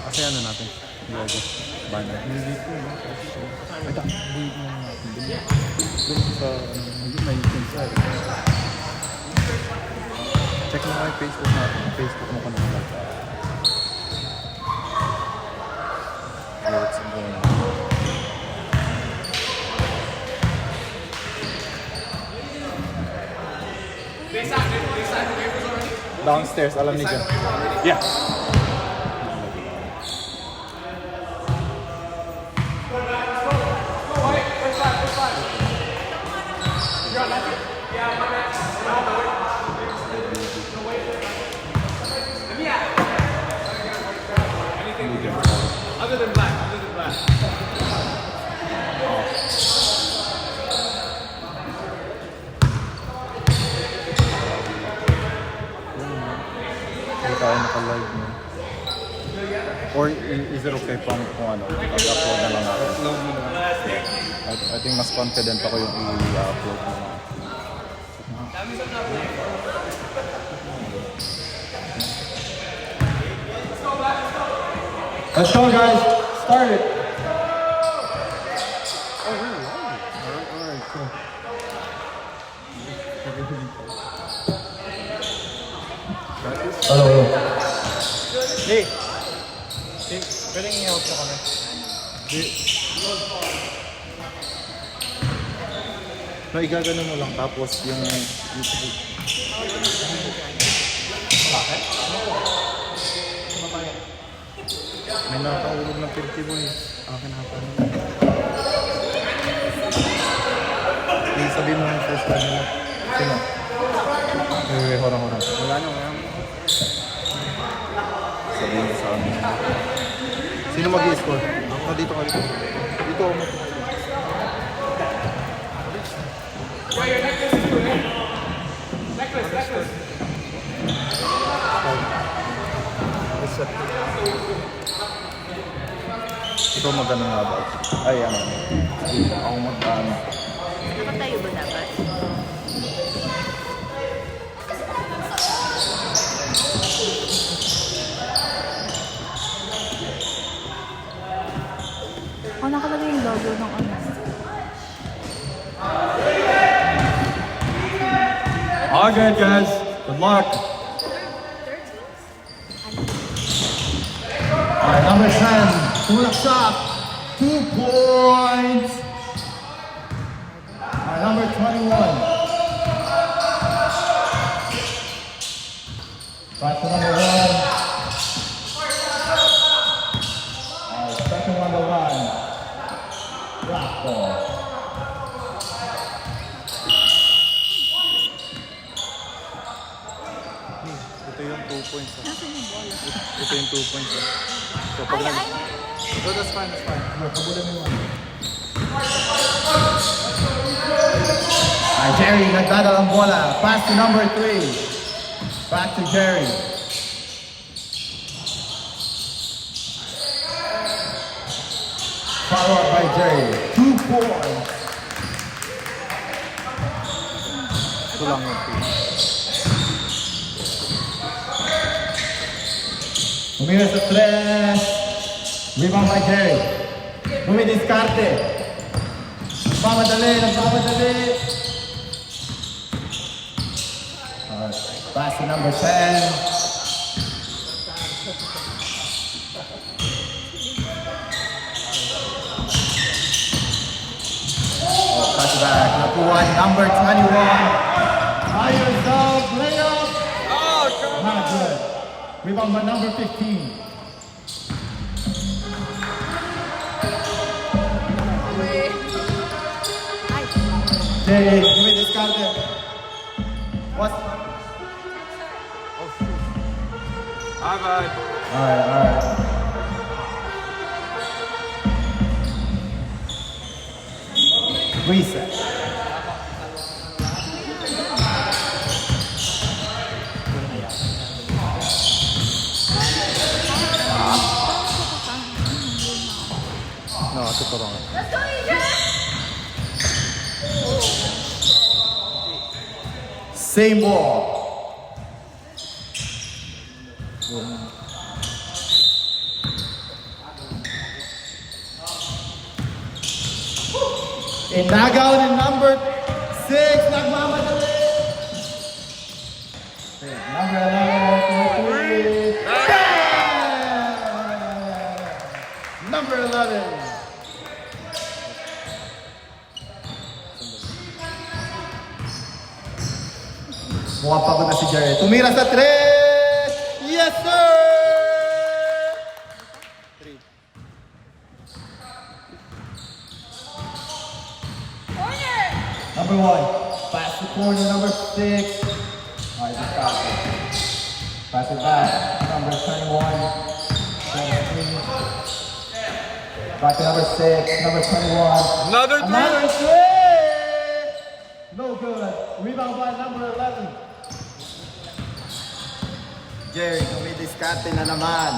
Kasi ano natin? Logo. Banner. Hindi ko. Ay, hindi ko natin. Doon sa, hindi may inside. Check mo kayo Facebook natin. Facebook mo ka naman. What's going on? Downstairs, alam niyo dyan. Yeah. Other than black. Hindi tayo naka-live mo. Or is it okay kung ano, upload na lang ako? Upload mo na. I think mas confident ako yung i-upload na lang. Let's go, guys. Start it. Oh, really? Alright, cool. Hello. Hey! Hey, pwedeng i-help mo kami? No, igagano mo lang tapos yung may nakakaulog ng 50 boy. Akin na pa. Hey, sabihin mo yung first time nila. Sino? Wait, horang. Wala nyo, sabihin mo sa amin. Sino mag-i-score? Ako dito ka dito. Dito ako mag-i-score. Ito magano nga ba? Ay, ano. Ako mag-ano. Nakatayo ba dapat? Oh, nakalagay yung logo ng ano. All good, guys. Good luck. All right, number 10. Tulak shot. 2 points. All right, number 21. Back to number 1. All right, second one to 1. Black ball. Ito yung 2 points. Nasaan yung bola? Ito yung 2 points. So, pag Ay! So, that's fine. Kabulan mo yun. Jerry, nagdadal ang bola. Pass to number 3. Back to Jerry. Follow up by Jerry. 2 points. Ito lang yung 2. Umira sa 3. Rebound by Jerry. Dumidiskarte. Nagpamadali. Pass to number 10. Pass back. Number 21. By yourself. Layup. Not good. Rebound by number 15. Jerry, dumidiskarte. What's... Bye-bye. Alright. Reset. No, ito pa lang. Let's go, Adrian! Same ball. Inagaw ni number 6, nagmamadali. Number 11, number 11. Mukhang pagod na si Jerry. Tumira sa 3. Yes, sir! 3. Number 1. Pass the corner, number 6. Alright, just got it. Pass it back. Number 21. 23. Back to number 6. Number 21. Another Another 3! No good. Rebound by number 11. Jerry, kumidiskarte na naman.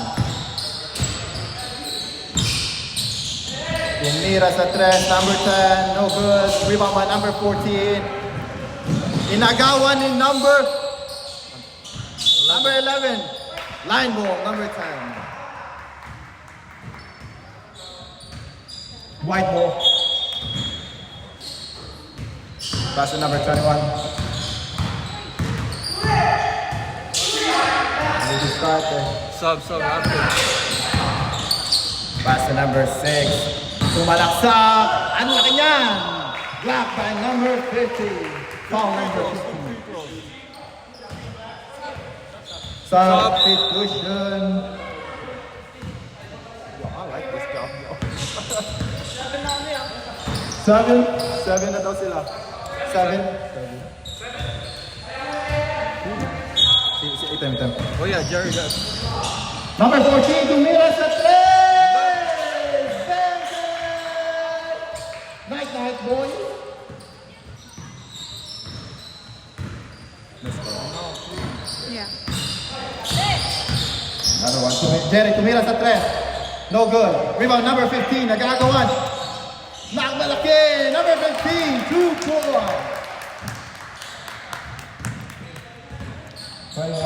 Inira sa 3, number 10, no good. Rebound by number 14. Inagawan ni number 11. Line ball, number 10. White ball. Pass to number 21. We just start there. Sub, after. Pass to number 6. Tumalaksak. Ang laki niyan. Block by number 50. Foul number 15. Substitution. Yo, I like this job, yo. 7 na daw sila. 7. Item. Oh yeah, Jerry does. Number 14, tumira sa 3! Night, boy. Yeah. Another one. Jerry, tumira sa 3. No good. Rebound number 15, nagagawan. Nakmalaki, number 15, 2-4. 21.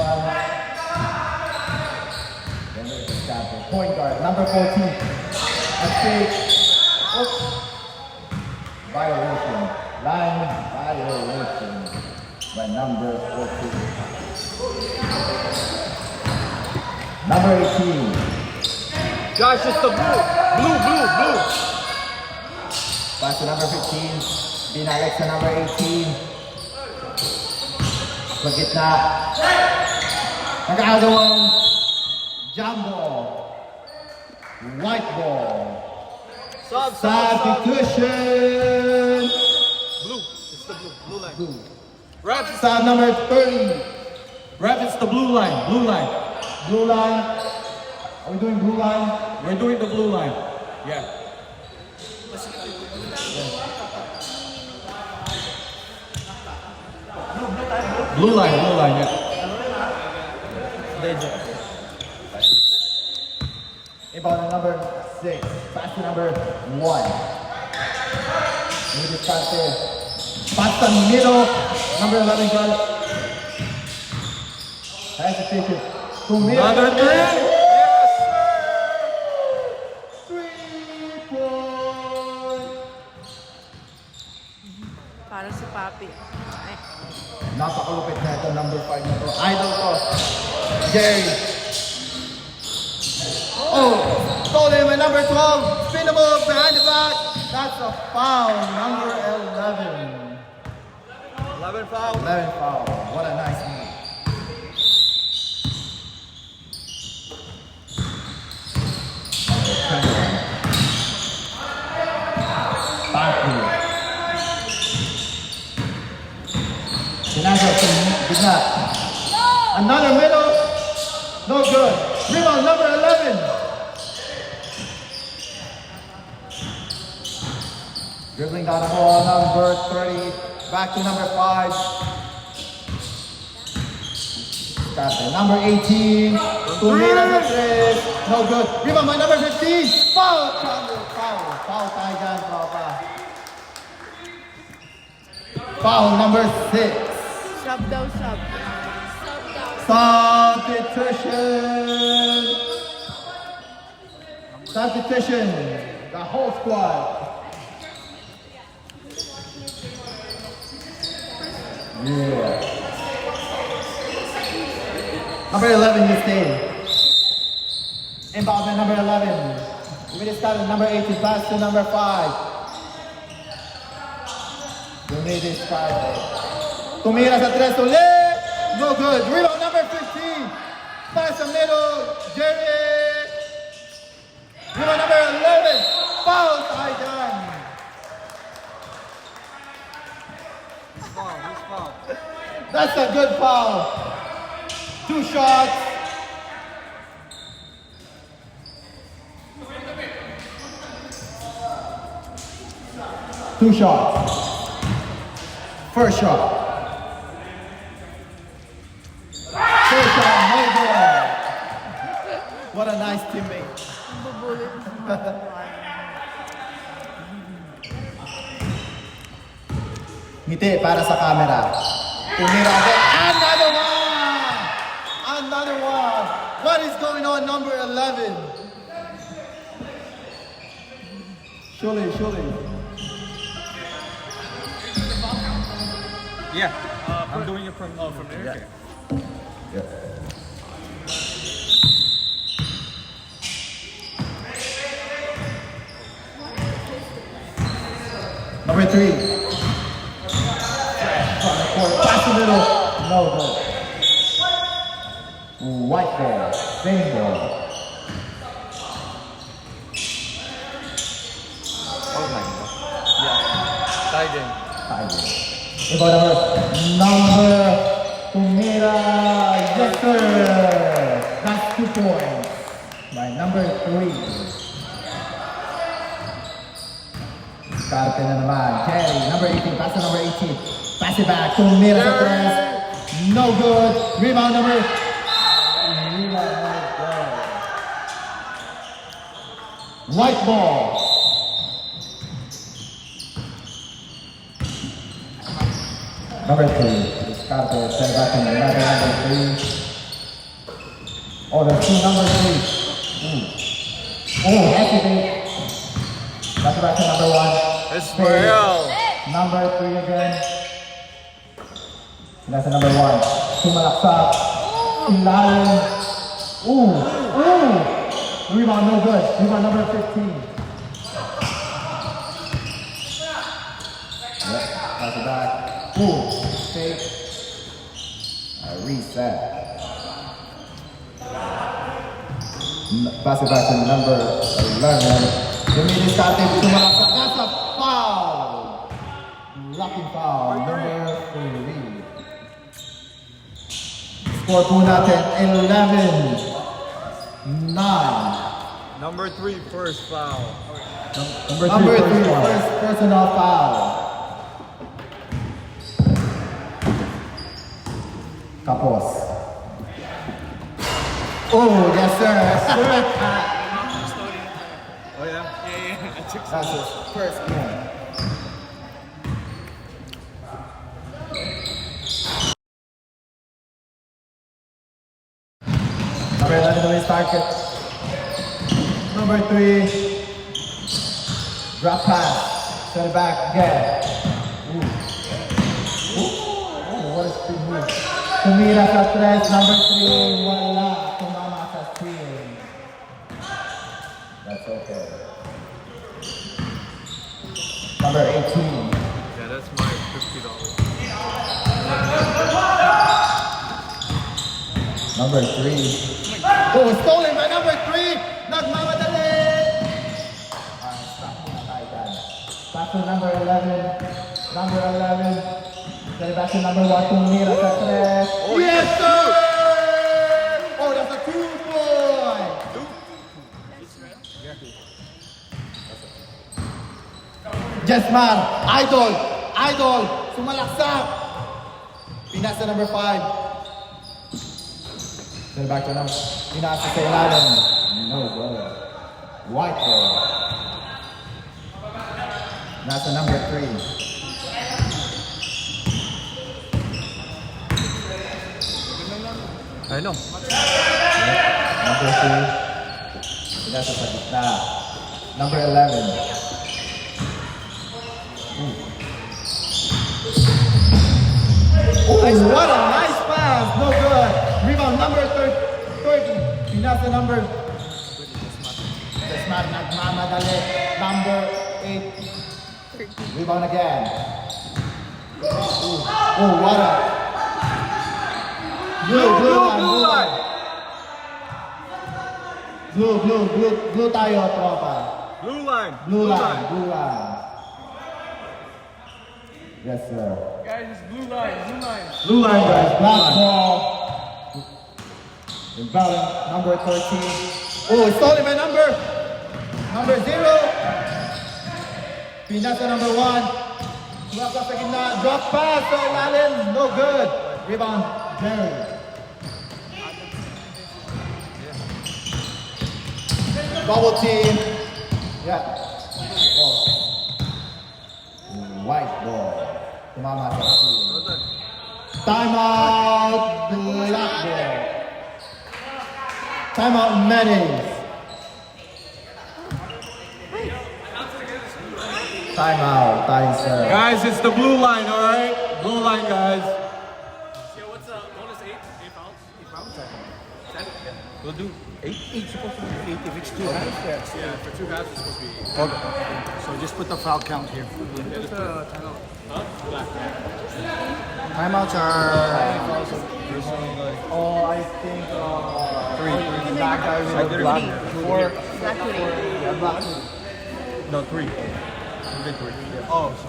Point guard, number 14. A fake. Oops. Violation. Line violation by number 14. Number 18. Josh, it's the blue. Pass to number 15. Binalik sa number 18. Sa gitna. Nag-aagawang jumbo. White ball. Substitution. Blue. It's the blue line. Blue. Raps. Sub number 30. Rap, it's the blue line. Blue line. Are we doing blue line? We're doing the blue line. Yeah. Blue line, yeah. About number 6. Pass to number 1. We just got there. Pass to middle. Number 11 gun. Hesitation. To middle. Another 3. Yes, sir. 3 point. Para si Papi. Ay. Napakalupit na ito, number 5 na ito. Idol ko. Jerry. Oh, stolen by number 12. Spin the ball behind the back. That's a foul. Number 11. 11 foul. 11 foul. What a nice move. Papi. Sinasa sa gitna. Another middle. No good. Rebound number 11. Dribbling down the ball, number 30. Back to number 5. Got it. Number 18. Tumira sa 3. No good. Rebound by number 15. Foul. Foul tayo dyan, Papa. Foul number 6. Sub daw, sub. Substitution. The whole squad. Yeah. Number 11, you stay. Inbound by number 11. We just got number 18, pass to number 5. You need this 5. Tumira sa 3 ulit. No good. Rebound number 15. Pass the middle. Jerry. Rebound number 11. Foul. Aidan. That's a good foul. 2 shots. Two shots. First shot. First shot, no good. What a nice teammate. Bubulit. Ngiti para sa camera. Tumira agad. Another one! Another one! What is going on, number 11? Surely. Yeah. I'm doing it from there. Yeah. Number 3. Pass the middle. No good. White ball. Same ball. Tie game. About number Tumira. Yes, sir. That's 2 points. By number 3. Karte na naman. Kelly, number 18. Pass to number 18. Pass it back. Tumira sa 3. No good. Rebound number. White ball. Number 3. Discarte. Send back to number 3. Oh, there's 2 number 3. Oh, hesitate. Back to number 1. Ismael. Number 3 again. That's the number 1. Sumalaksak. Ilalim. Ooh. Rebound no good. Rebound number 15. Yep. Pass it back. Ooh. Take. Reset. Pass it back to number 11. Dominic starting Sumalaksak. That's a foul. Lucky foul. Number 3. Score po natin 11-9. Number 3, first foul. Number 3, first personal foul. Tapos. Oh, yes sir. Oh yeah? That's his first game. Number 11 to his target. Number 3. Drop pass. Set it back again. Oh, what a speed move. Tumira sa 3. Number 3. Wala. Tumama sa steal. That's okay. Number 18. Yeah, that's my $50. Number 3. Oh, stolen by number 3. Nagmamadali. Stop muna tayo dyan. Back to number 11. Number 11. Then back to number 1. Tumira sa 3. Oh, yes, sir! Oh, that's a 2-point. Jesmar, idol, sumalaksak. Pinasa number 5. Send it back to number. Pinasa sa 11. No good. White ball. Nasa number 3. I know. Number 2. Pinasa sa gitna. Number 11. Oh, what a nice pass. No good. Rebound number 30. Pinasa number. Desmat nagmamadali. Number 8. Rebound again. Oh, what a. Blue line. Blue tayo, tropa. Blue line. Blue line. Yes, sir. Guys, it's blue line. Blue line, guys. Black ball. Inbound number 13. Oh, stolen by number 0. Pinasa number 1. Drop sa gitna. Drop pass sa ilalim. No good. Rebound, Jerry. Double team. Yeah. Oh. White ball. Tumama sa team. Timeout. Black ball. Timeout Mayonnaise. Timeout. Time, sir. Guys, it's the blue line, all right? Blue line, guys. Yeah, what's bonus 8? 8 fouls? 8 fouls? 10? Yeah. We'll do 8. 8 supposed to be 8 if it's 2 halves. Yeah, for 2 halves it's supposed to be 8. Okay. So just put the foul count here. Yeah, just timeout. Huh? Black. Timeouts are. Oh, I think 3. black guy I with did it. black. 4. Black hoodie. Yeah, black. No, 3. We did 3. Yeah. Oh, so.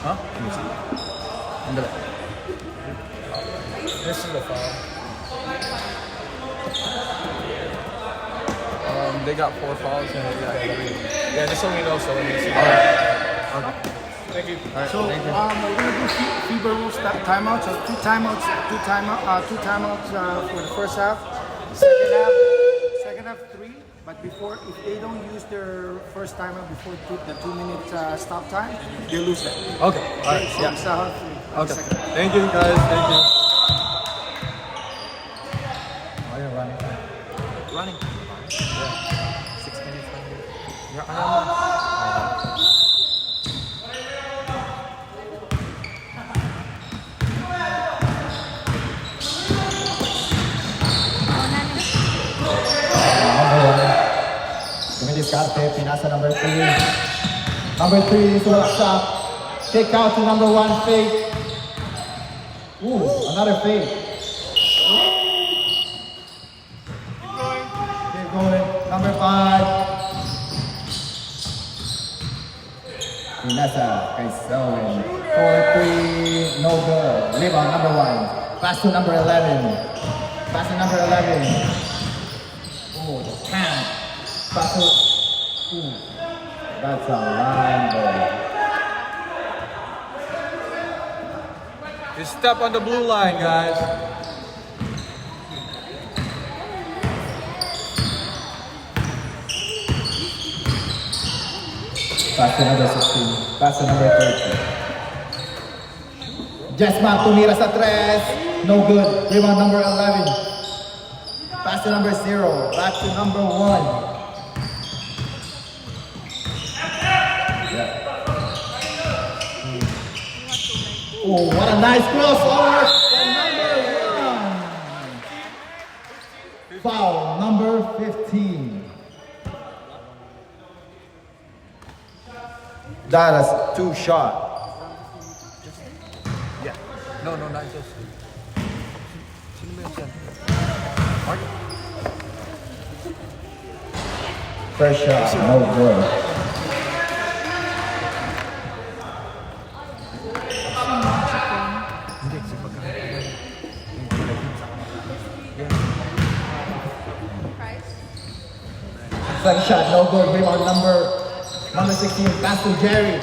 Huh? Can you see? Andale. This is the foul. They got 4 fouls and we got 3. Yeah, just so we know, so let me see. Okay. Thank you. All right. So Thank you. we're gonna do FIBA rules timeouts. So two timeouts for the first half. Second half 3. But before, if they don't use their first timeout before the 2-minute stop time, they lose that. Okay. All right. So Yeah. it's half 3. Okay. Thank you, guys. Thank you. Are you running? Running. Yeah. 6 minutes. Yeah, I know. Dumidiskarte, pinasa number 3. Number 3 is what's up. Kick out to number 1, fake. Ooh, another fake. Keep going. Number 5. Pinasa, kay Selwyn. 4-3, no good. Rebound, number 1. Pass to number 11. Pass to number 11. Oh, the count. Pass to... Ooh, that's a line ball. Just step on the blue line, guys. Pass to number 16. Pass to number 30. Jesma tumira sa 3. No good. Rebound number 11. Pass to number 0. Back to number 1. Oh, what a nice crossover! And number 1. Foul number 15. That is 2 shot. Yeah. No, not just. Sino ba yun dyan? Mark? First shot, no good. Hindi, kasi pagkakaroon. Second shot, no good. Rebound number 16, pass to Jerry.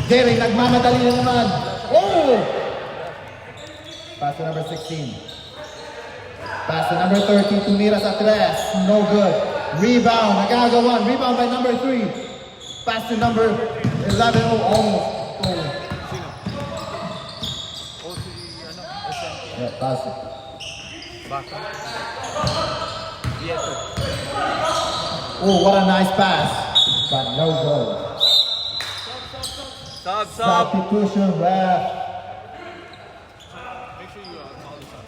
Jerry, nagmamadali na naman. Oh! Pass to number 16. Pass to number 30, tumira sa 3. No good. Rebound, nagagawan. Rebound by number 3. Pass to number 11. Oh, almost. Oh. Yeah, pass it. Baka. Oh, what a nice pass. But no goal. Sub. Substitution ref. Make sure you call the shot.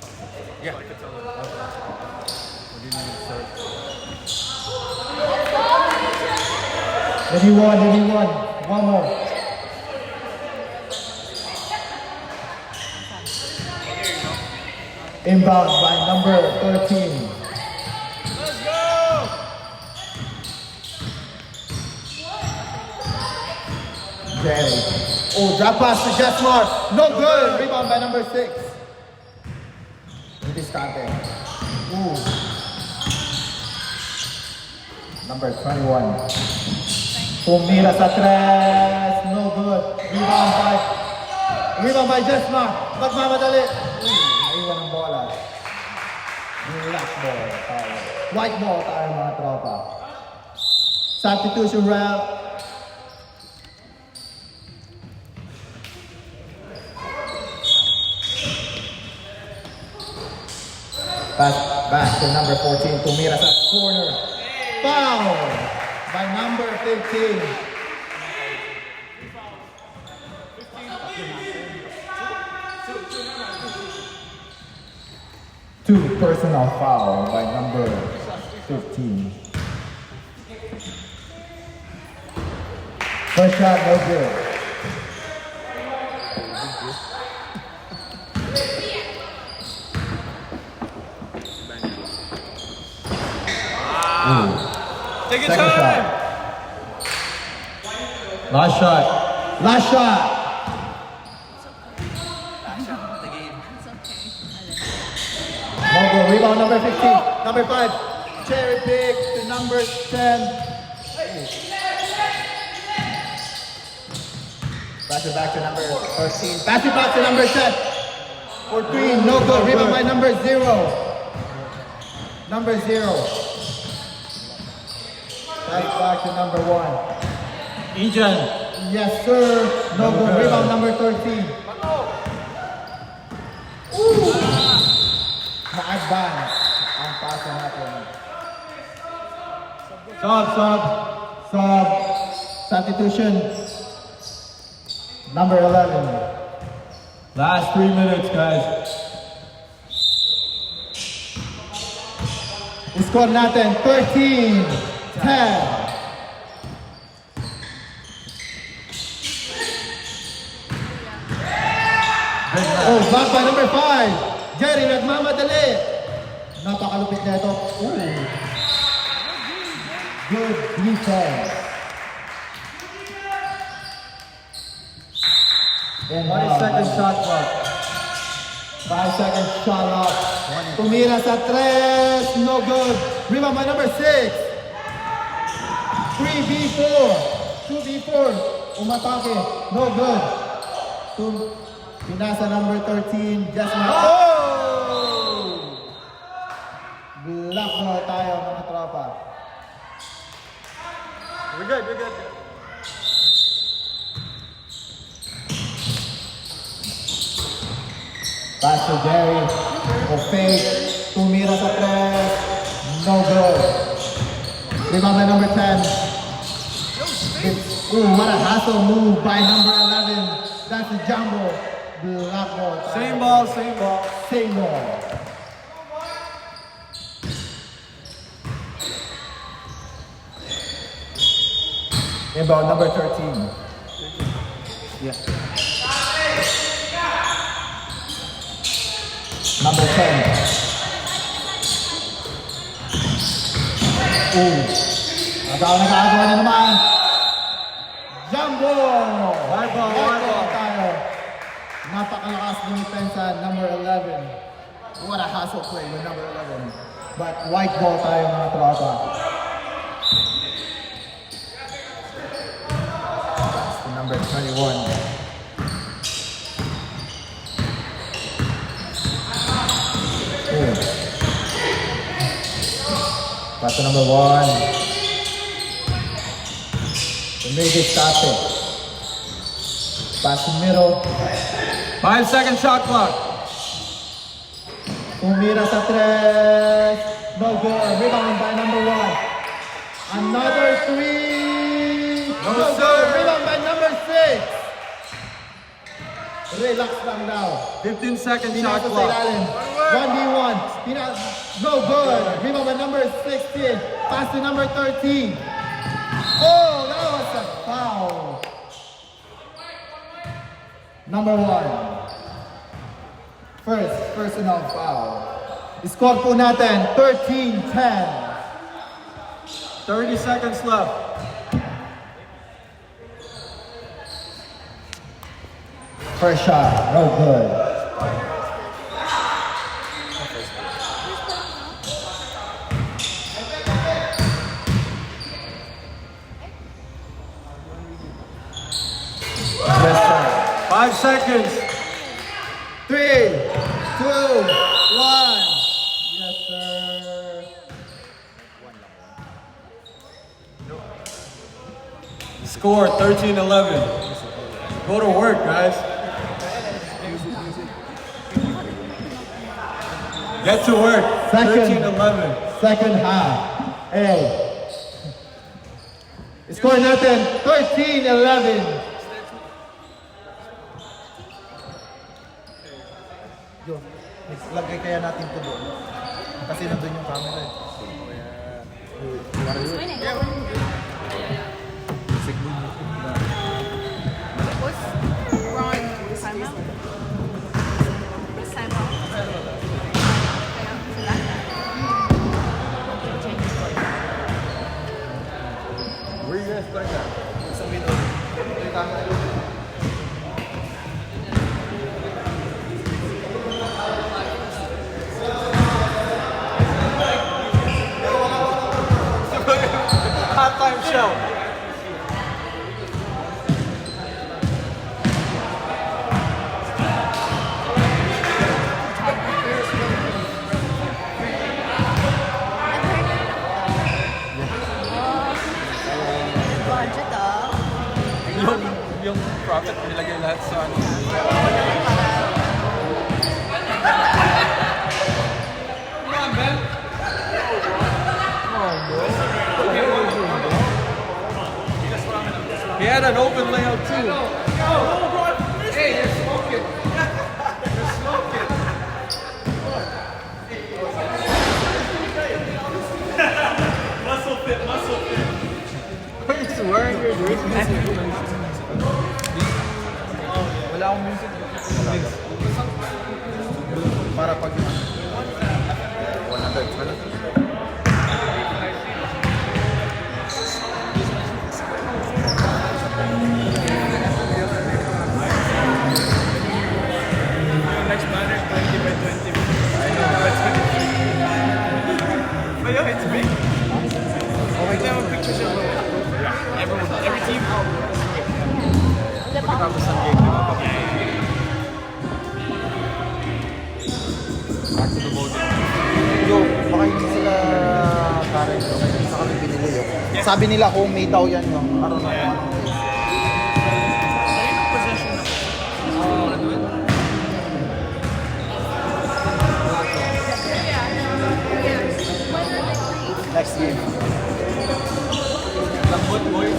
Yeah. So I can tell them. What do you need to start? Anyone. One more. Inbound by number 13. Let's go! Jerry. Oh, drop pass to Jesmar. No good. Rebound by number 6. Hindi starting. Ooh. Number 21. Tumira sa tres. No good. Rebound by Jesmar. Magmamadali. Naiwan ang bola. Black ball tayo. White ball tayo mga tropa. Substitution ref. Pass back to number 14. Tumira sa corner. Foul by number 15. Two personal foul by number 15. First shot, no good. Take your Second time! shot. Last shot. Last shot. No good. Rebound number 15. Number 5. Cherry pick to number 10. Pass it back to number 13. Pass it back to number 10. For 3. No good. Rebound by number 0. Number 0. Pass back to number 1. Ijan. Yes, sir. No good. Rebound number 13. Na-advance ang pasa natin. Sub. Substitution. Number 11. Last 3 minutes, guys. Score natin 13-10. Oh, back by number 5. Jerry, nagmamadali. Napakalupit na ito. Ooh. Good defense. And 20-second shot clock. 5 seconds shot clock. Tumira sa tres. No good. Rebound by number 6. 3v4. 2v4. Umatake. No good. Pinasa number 13. Jesmar. Oh! Block ball tayo mga tropa. We're good. Pass to Jerry. O fake. Tumira sa tres. No good. Rebound by number 10. Ooh, what a hustle move by number 11. That's a jumbo. Block ball. Same ball. Same ball. Inbound number 13. Yeah. Number 10. Ooh. Nagkagawa na naman. Jumbo! White ball. Tayo. Napakalakas ng depensa, number 11. What a hustle play with number 11. But white ball tayo mga tropa. That's the number 21. Pass to number 1. Immediate stop it. Pass to middle. 5-second shot clock. Tumira sa tres. No good. Rebound by number 1. Another 3. No good. Rebound by number 6. Relax lang daw. 15 seconds shot Pinasa sa clock. ilalim. 1v1. No good. Rebound by number 16. Pass to number 13. Oh, that was a foul. Number 1. First personal foul. Score po natin 13-10. 30 seconds left. First shot, no good. Yes, sir. 5 seconds. 3, 2, 1. Yes, sir. Score 13-11. Go to work, guys. Get to work. Second. 13-11. Second half. Hey. Score natin 13-11. Yo, lagay kaya natin ito doon. Kasi nandun yung camera eh. What's wrong? Timeout? What's timeout? Where you guys playing at? Sa middle. Yung camera doon. Halftime show. Budget ah. Yung profit nilagay lahat sa ano. He had an open layup too. Muscle fit, muscle fit. He's wearing your jersey. Wala akong music. Para pag... 100. Next banner, 20 by 20. I know. But yeah, it's big. Okay, now pictures of everyone, every team. Pagkatapos ng game, di ba? Back to the ball game. Yo, baka hindi sila Karen. Hindi sa kami binili yun. Sabi nila homemade daw yan yung ano na ano. Possession. Next game. Lambot, boys.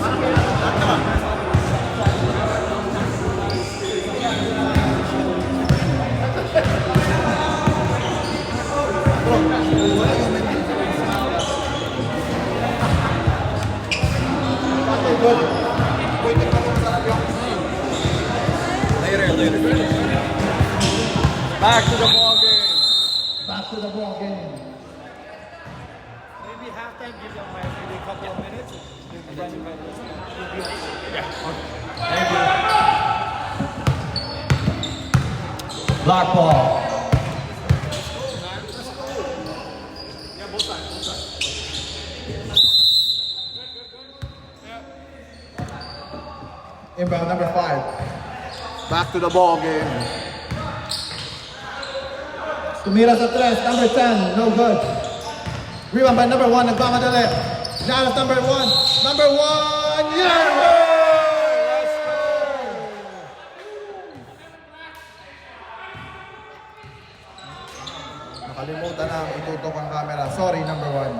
Later. Back to the ball game. Back to the ball game. Maybe halftime, give them maybe a couple of minutes. Maybe running by this. Thank you. Black ball. Inbound number 5. Back to the ball game. Tumira sa tres, number 10, no good. Rebound by number 1, nagmamadali. Now it's number 1. Number 1, yeah! Nakalimutan na itutok ang camera. Sorry, number 1.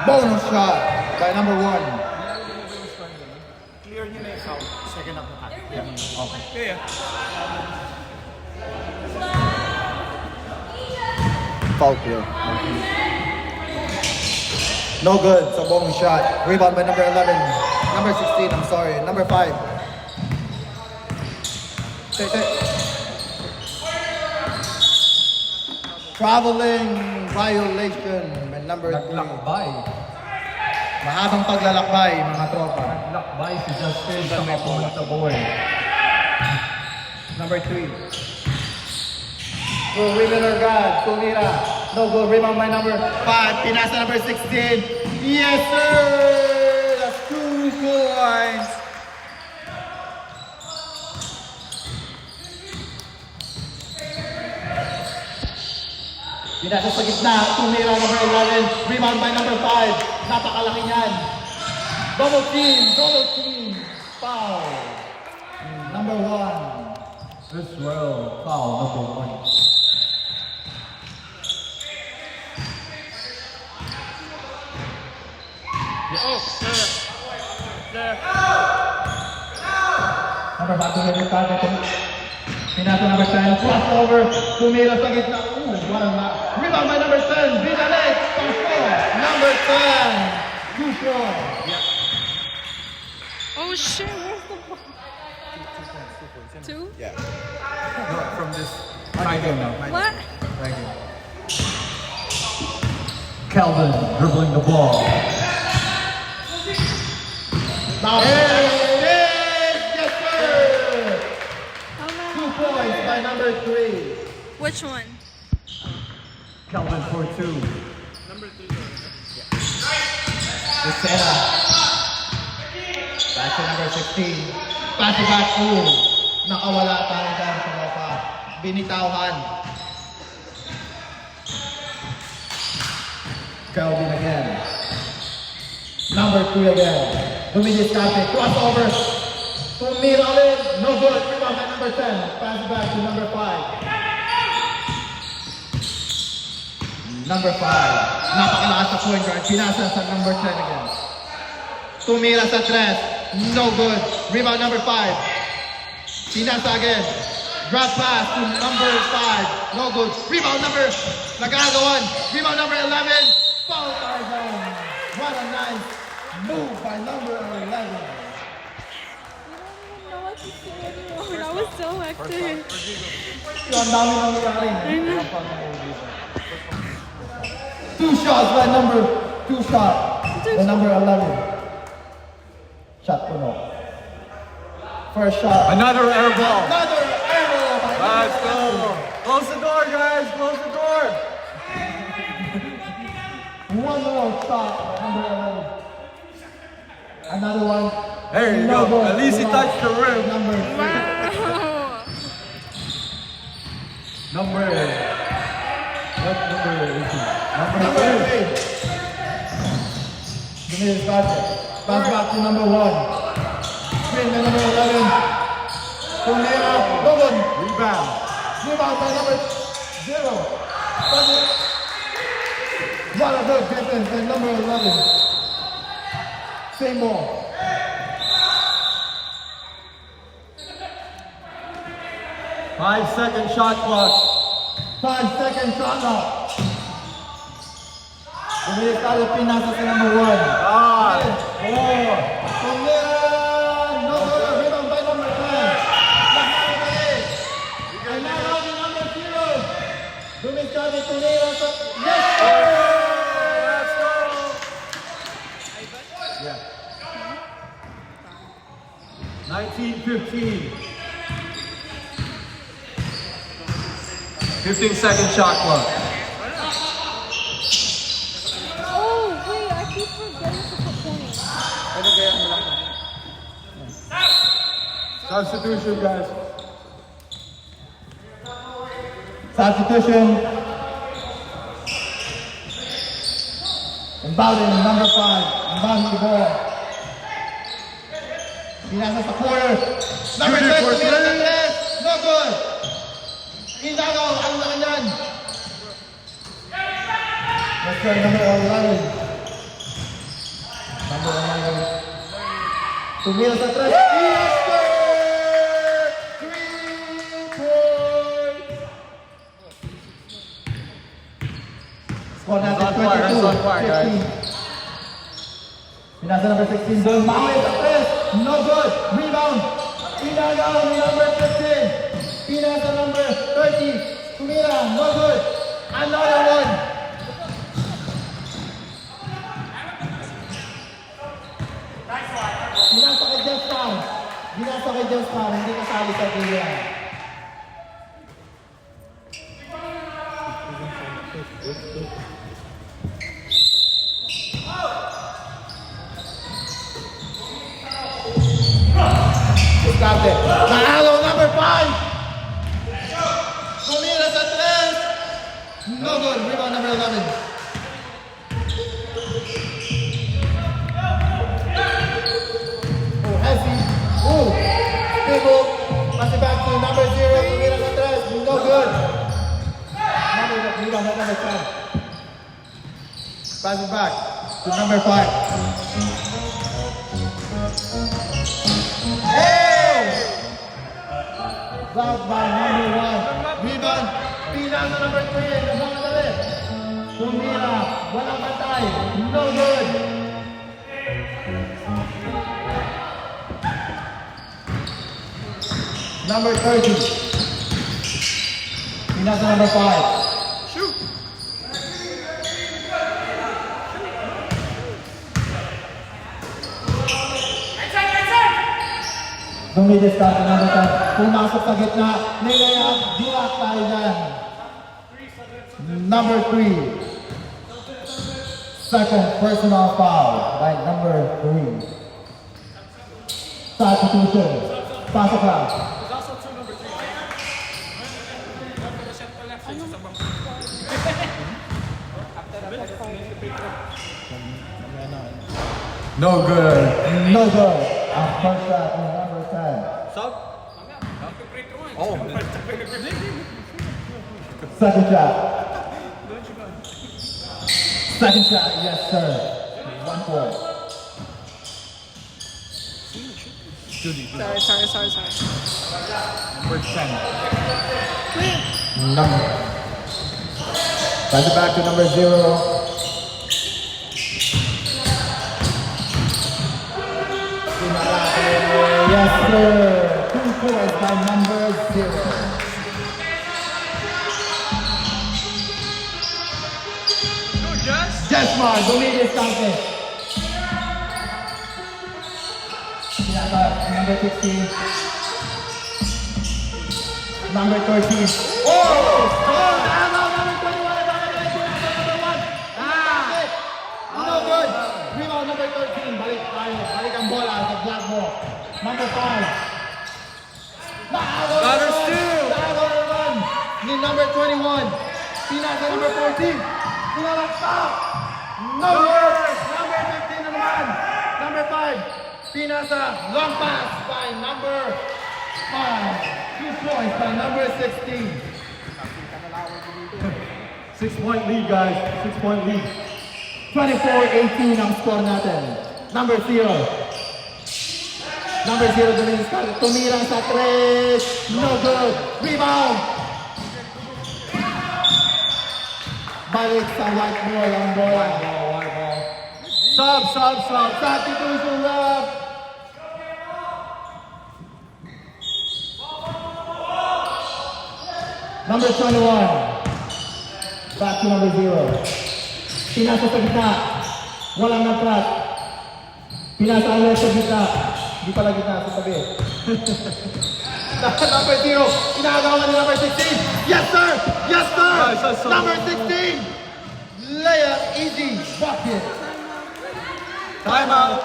Bonus shot by number 1. Clear nyo na yung foul. Second half na tayo. Yeah. Foul play. No good. It's a bong shot. Rebound by number 11. Number 16, I'm sorry. Number 5. Traveling violation by number 3. Naglakbay. Mahabang paglalakbay, mga tropa. Naglakbay si Justin sa may point sa boy. Number 3. Go, William Orgad, Tumira. No goal, rebound by number 5. Pinasa number 16. Yes, sir! That's 2 points. Pinasa sa gitna. Tumira number 11. Rebound by number 5. Napakalaki niyan. Double team. Foul. Number 1. Israel foul number 1. Number 5 to the target. Pinasa number 10. Crossover. Tumira sa gitna. Ooh, what a match. Rebound by number 10. Vidalek. Number 10. 2 points. Oh shit, where's the ball? 2? Yeah. No, from this. Right game now. What? Right here. Calvin dribbling the ball. Now, yes, sir. How 2 many? points by number 3. Which one? Calvin for 2. Lucena. Pass to number 16. Pass to back 2. Nakawala tayo dyan sa mapa. Binitauhan. Calvin again. Number 3 again. Dumidiskarte. Crossover. Tumira ulit. No good. Rebound by number 10. Pass back to number 5. Number 5. Napakalakas sa point guard. Pinasa sa number 10 again. Tumira sa 3. No good. Rebound number 5. Pinasa again. Drop pass to number 5. No good. Rebound number. Nagagawan. Rebound number 11. Foul Tarzan. What a nice move by number 11. I don't know what to say anymore. That was so hectic. Ang dami nangyayari. 2 shots by number 2 shot. The number 11. Shot puno. First shot. Another air ball. Another arrow by Let's number go. Close the door, guys. Close the door. 11. One more shot by number 11. Another one. There you No go. good. At least he touched the rim. Number 3. Wow. Number 3. Diminis Carter. Pass back to number 1. Screen by number 11. Tumira. Logan. Rebound. Rebound by number 0. What a good defense by number 11. Same ball. Five-second shot clock. 5-second shot clock. Diminis Carter. Pinasa sa number 1. 5, 4. Tumira. No good. Rebound by number 10. And now the number 0. Diminis Carter. Tumira sa... Yes, sir! Let's go. Yeah. 19-15. 15-second shot clock. Oh, wait, I keep forgetting to put points. Substitution, guys. Substitution. Inbounding number 5. Inbounding the ball. Pinasa sa corner. Number 6. Tumira sa 3. No good. Inagaw. Ang laki niyan. Let's go number 11. Number 11. Tumira sa 3. Yes, sir! Score natin Runs on fire, runs on fire, guys. 22-15. Pinasa number 16 doon. Maui sa press. No good. Rebound. Inagaw ni number 15. Pinasa number 30. Tumira. No good. Another one. Binasa kay Jeff Farr. Binasa kay Jeff Farr. Hindi kasali sa Tumira. Discarte. Naalo number 5. Tumira sa 3. No good. Rebound number 11. Oh, heavy. Oh, stable. Pass it back to number 0. Tumira sa 3. No good. Rebound number 10. Pass it back to number 5. Blocked by number 1. Rebound. Pinasa number 3. Nagmamadali. Tumira. Walang patay. No good. Number 30. Pinasa number 5. Dumidis ka sa number 10. Pumasok sa gitna. Nilayap. Dilak tayo dyan. Number 3. Second personal foul by number 3. Substitution. Pasok ka. No good. No good. Ang first shot is number 10. Sub? Second shot. Second shot, yes sir. 1 point. Sorry. Number 10. Number. Pass it back to number 0. Yes sir. 2 points by number 0. Jesmar, Dominguez Dante. Number 15. Number 13. Oh! Number 21. Number 1. No good. Rebound number 13. Balik tayo. Balik ang bola sa black ball. Number 5. Got steal. Naman ni number 21. Pinasa number 14. Pinalakpak. No good. Number 15 na naman. Number 5. Pinasa long pass by number 5. 2 points by number 16. 6-point lead, guys. 6-point lead. 24-18 ang score natin. Number 0. Number 0 Dominguez Dante. Tumirang sa 3. No good. Rebound. Balik sa white ball ang bola. White ball. Sub. Substitution ref. Number 21. Back to number 0. Pinasa sa gitna. Walang nagprat. Pinasa ulit sa gitna. Di pala gitna, sa tabi. Number 0. Inagawa ni number 16. Yes sir! Yes sir! Number 16. Layup easy. Bucket. Time out.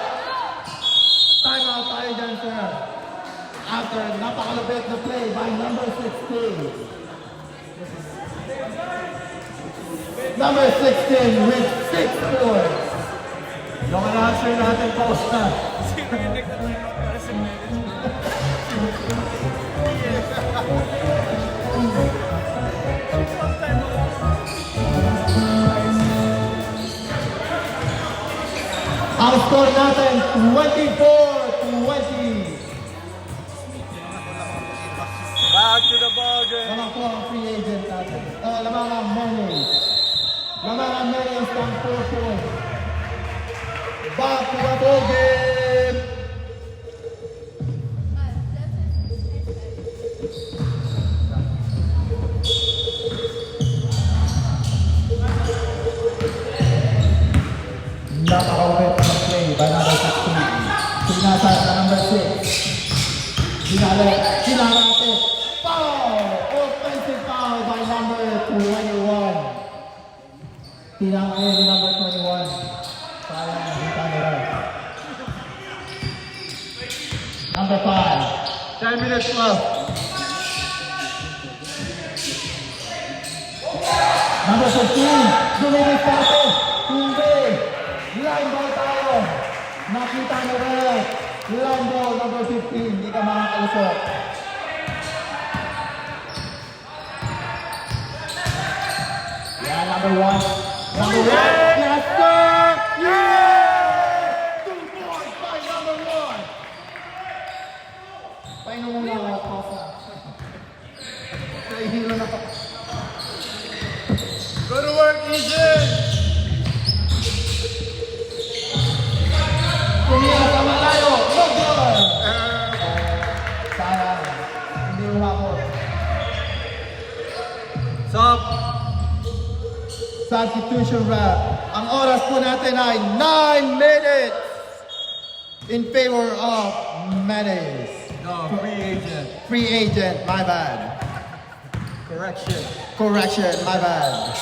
Time out tayo dyan sir. After napakalapit na play by number 16. Number 16 with 6 points. Yung announcer natin post na. Ang score natin, 24-20. Back to the ball game. Lamang po ang free agent natin. Lamang ang Mayonnaise. Lamang ang Mayonnaise. Tinangay ni number 21. Sayang, nakita nila. Number 5. 10 minutes left. Number 15. Dumilis Pato. Hindi. Line ball tayo. Nakita nila. Line ball number 15. Hindi ka makakalusot. Yeah, number 1. Number 1. Yes, sir! Yeah! 2 points by number 1. Paano mo lang ako pa? Kaya hilo na pa. Go to work, Ethan! Kumira sa malayo. No good! Sayang. Hindi umabot. Stop! Substitution wrap. Ang oras po natin ay 9 minutes in favor of Menes. No, free agent. Free agent, my bad. Correction. Correction, my bad.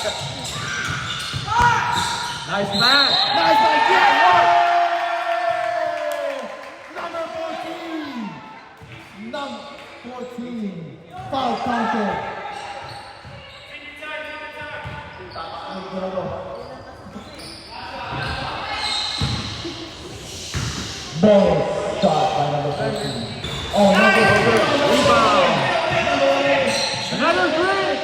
Nice match! Nice by Jeff! Number 14! Number 14. Foul counted. Ball shot by number 14. Oh, number 14. Rebound! Another three!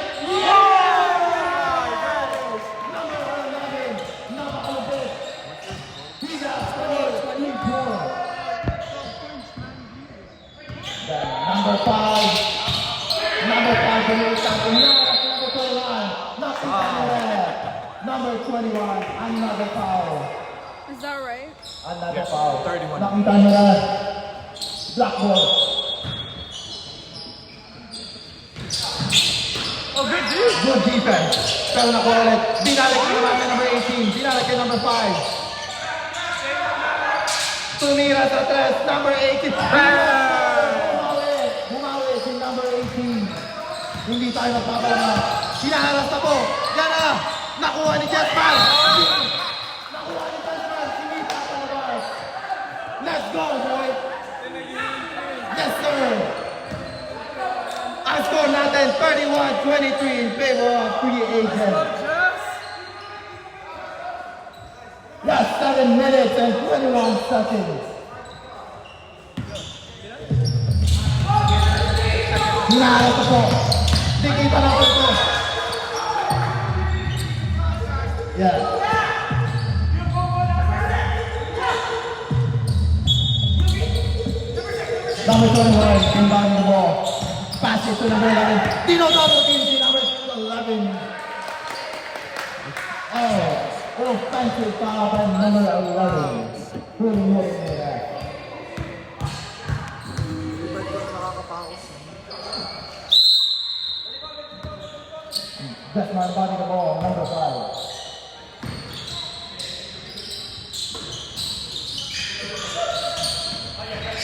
Number 5, number 21, another foul. Is that right? Another foul. 31. Nakita nila. Blackboard. Oh, good dude! Good defense. Pero nakuha ulit. Binalik ko naman kay number 18. Binalik kay number 5. Tumira sa 3. Number 18. Bumawi si number 18. Hindi tayo magpapalama. Hinaharas na po. Yan na. Nakuha ni Jetman. Nakuha ni Jetman. Hindi papalabas. Let's go, boy. Yes, sir. Ang score natin, 31-23 in favor of free agent. Yes, 7 minutes and 21 seconds. Hinaharas na po. Dikita na po ito. Yeah. Number 21, inbound the ball. Pass it to number 11. Dino double team si number 11. Oh, offensive foul by number 11. Really hitting it there. That's my body the ball, number 5.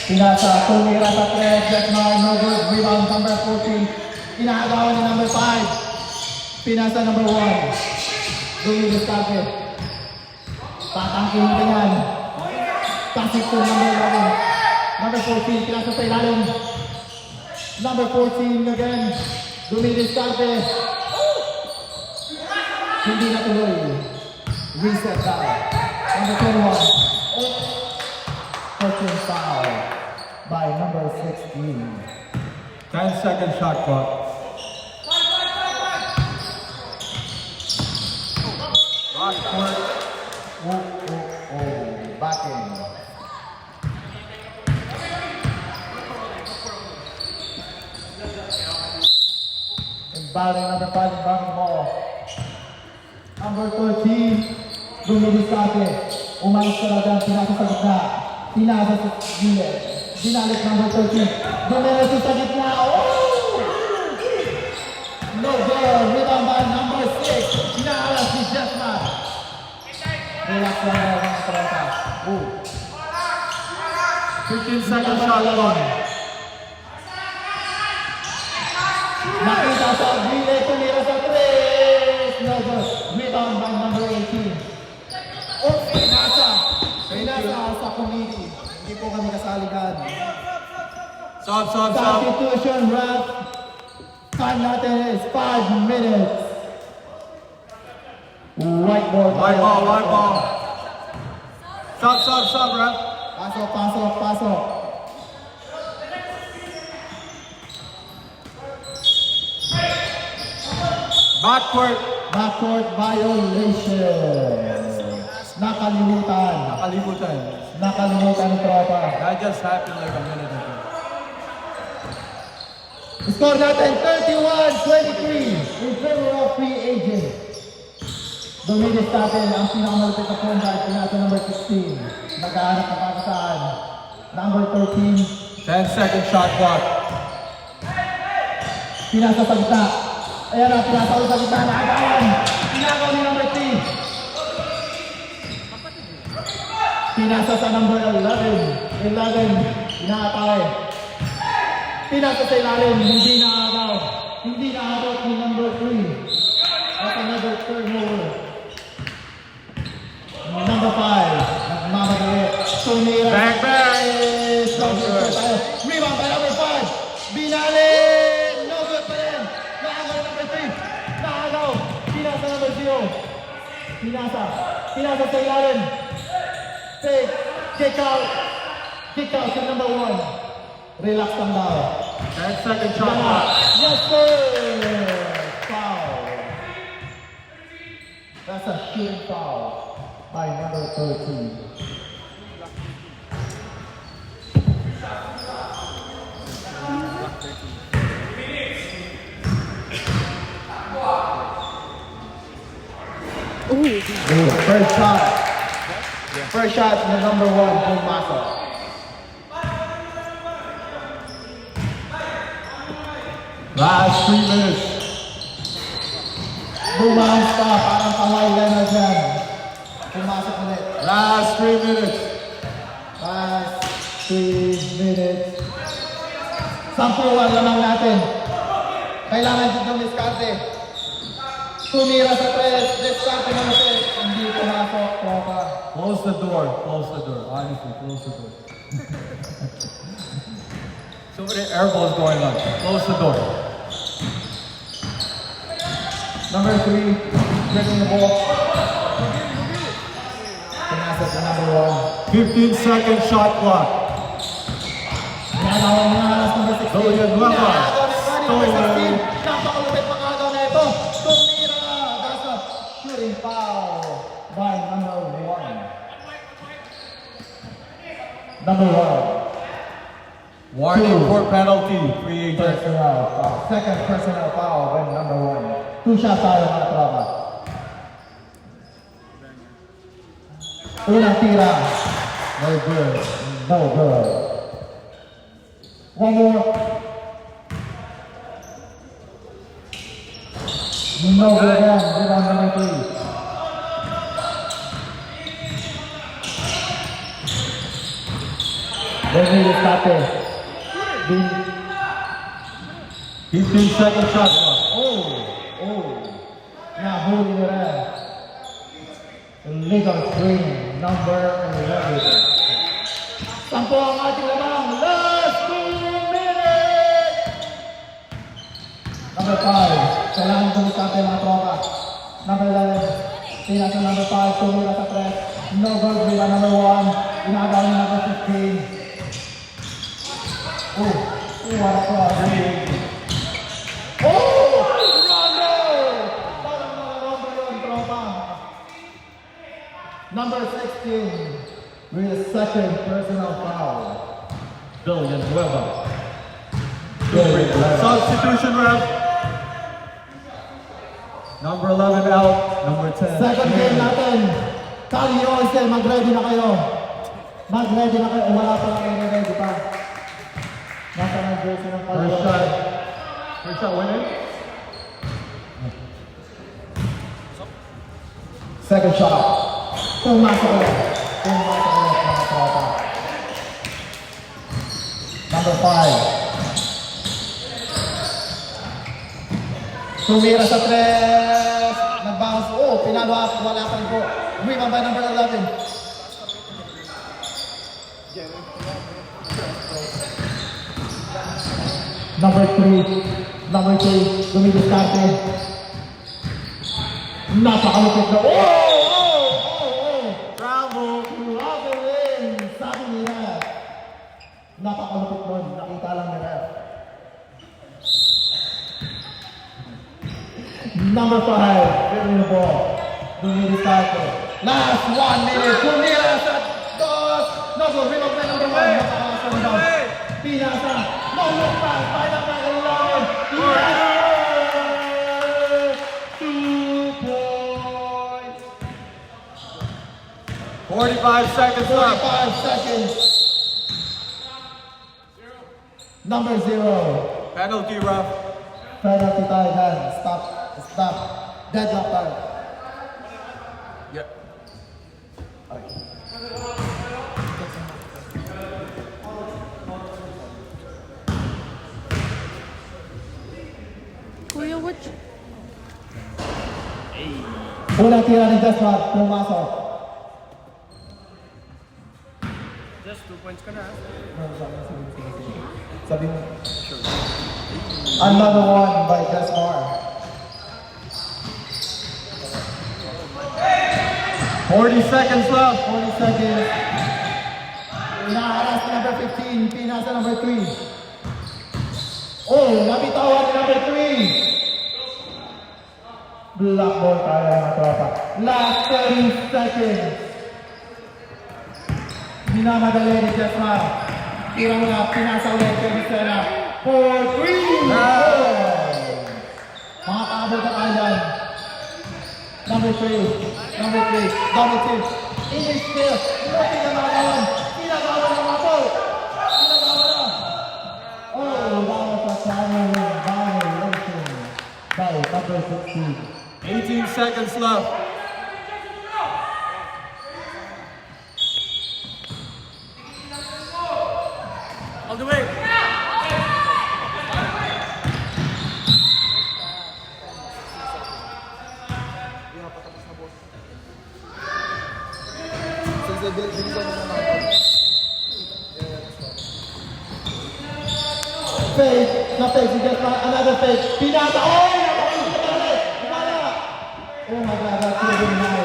Pinasa, tumira sa 3, Jetmar, no good, rebound number 14. Inaagawan ni number 5. Pinasa number 1. Lumilis target. Tatangkihin ka yan. Pasik to number 11. Number 14, pinasa sa ilalim. Number 14 again. Lumilis target. Hindi na tuloy. Reset down. Number 21. Touching foul by number 16. 10-second shot clock. Last point. Back in. Inbounding number 5, inbounding ball. Number 13, lumilis sa atin. Umayos ka na dyan, pinasa sa gitna. Pinasa sa gilid. Binalik number 13. Lumilis sa gitna. Oh! No goal. Rebound by number 6. Pinaalas si Jetman. Relax lang na mga trata. Oh. 15-second shot clock. Makita sa gilid. Tumira sa 3. No goal. Rebound by number 8. committee. Hindi po kami kasali dyan. Stop. Substitution, ref. Time natin is 5 minutes. Whiteboard. White ball. Stop, ref. Pasok. Backcourt violation. Nakalimutan ng tropa. That just happened like a minute ago. Score natin 31-23 in favor of free agent. Dominis natin ang pinakamalapit na point guard na nasa number 16. Naghahanap na para saan? Number 13. 10-second shot clock. Pinasa sa gitna. Ayan na, pinasa ulit sa gitna. Nakagawan. Pinagaw ni number 3. Pinasa sa number 11. Inaatay. Pinasa sa ilalim. Hindi naagaw ni number 3. At another turnover. Number 5. Nagmamadali. Tumira. Bang! Rebound by number 5. Binalin! No good pa rin. Naagaw number 3. Naagaw. Pinasa number 0. Pinasa sa ilalim. Take. Kick out sa number 1. Relax lang daw. 10-second shot clock. Yes, sir! Foul. That's a shooting foul by number 13. First shot, the number 1, Pumasa. Last 3 minutes. Bumangs pa, parang Kawhi Leonard yan. Pumasok ulit. Last 3 minutes. Last 3 minutes. 10 lamang natin. Kailangan dito ng diskarte. Tumira sa 3, diskarte na natin. Hindi pumasok, tropa. Close the door. Honestly, close the door. So many air balls going on. Close the door. Number 3, breaking the ball. Pinasa sa number 1. 15-second shot clock. Nagawa niya alas number 16. Dolian Nueva. Number 16. Napakalupit pang-agaw na ito. Tumira. That's a shooting foul by number 1. Number 1. Warning for penalty. Free agent. Personal foul. Second personal foul by number 1. 2 shots tayo mga tropa. Unang tira. No good. One more. No good again. Rebound number 3. Then we stop it. 15-second shot clock. Nahuli na rin. Illegal screen, number 11. Sampo ang ating lamang. Last 2 minutes! Number 5. Kailangan tumitake mga tropa. Number 11. Pinasa number 5. Tumira sa 3. No goal, rebound number 1. Inagaw niya number 15. What a cross. Rondo! Parang mga Rondo yun, tropa. Number 16 with a second personal foul. Dolian Nueva. Substitution ref. Number 11 out. Number 10. Second game natin. Kali Oisel, mag-ready na kayo. Mag-ready na kayo. Wala pa lang kayo ready pa. Nasa ng jersey ng Kali First shot. First shot winner. Second shot. Pumasok ulit. Mga tropa. Number 5. Tumira sa 3. Nag-bounce. Pinalo ako. Wala pa rin po. Rebound by number 11. Number 3, dumidiskarte. Napakalupit na. Bravo! Travel in! Sabi ni Ref. Napakalupit nun. Nakita lang ni Ref. Number 5, dribbling the ball. Dumidiskarte. Last 1 minute. Tumira sa dos. No good. Rebound na number 1. Napakalakas na rebound. Pinasa. No look back. Final na kailangan. Pinasa. 2 points. 45 seconds left. 45 seconds. Number 0. Penalty, ref. Penalty time. Man. Stop. Deadlock time. Yep. Kuya, what? Unang tira ni Jasmine. Pumasok. Just 2 points ka na. Sabi mo. Another one by Jasmine. 40 seconds left. 40 seconds. Inaharas ni number 15. Pinasa number 3. Oh, nabitawan ni number 3. Black ball tayo mga tropa. Last 30 seconds. Minamadali ni Jasmine. Tira mo na. Pinasa ulit kay Vicena. For 3. Mga kaabot na tayo dyan. Number 3. Double tip. English still. Hindi na nagawan. Ginagawa na mga po. Ginagawa na. Oh, bawat sa channel. Violation. By number 16. 18 seconds left. All the way. Fake. Na-fake si Jasmine. Another fake. Pinasa. Oh! Napakita ulit. Wala. Oh my God. That's really nice.